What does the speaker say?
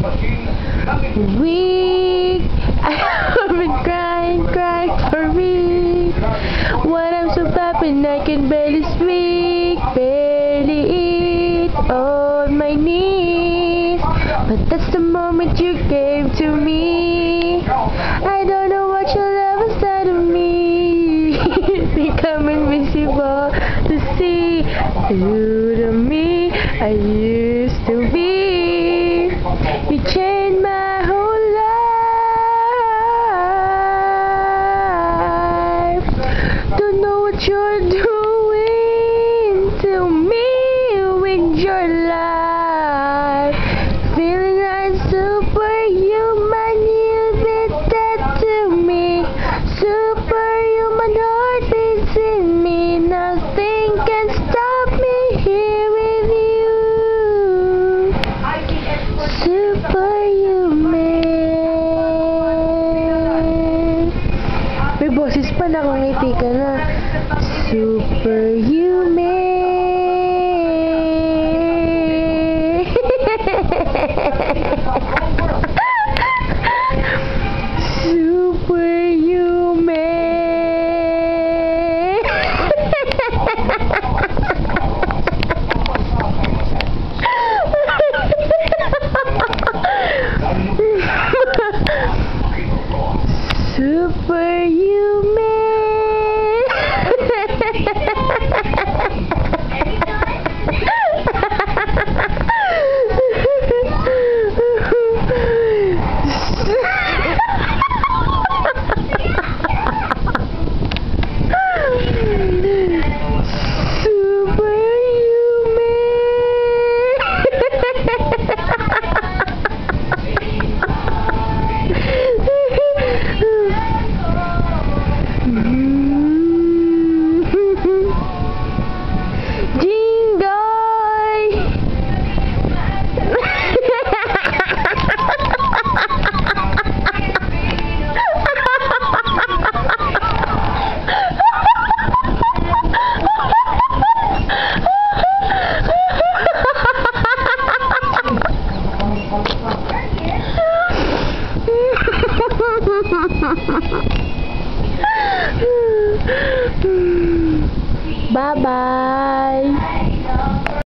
Weak. I've been crying for weeks. When I'm so flapping, I can barely speak, barely eat on my knees. But that's the moment you came to me. I don't know what your love inside of me. Become invisible to see through to me. I used to be. You changed my whole life. Don't know what you're doing to me with your life. Feeling like superhuman, you did that to me. Superhuman heart beats in me. Nothing can stop me here with you. Superhuman. May boses pa, nakangiti ka na. Superhuman. Bye-bye.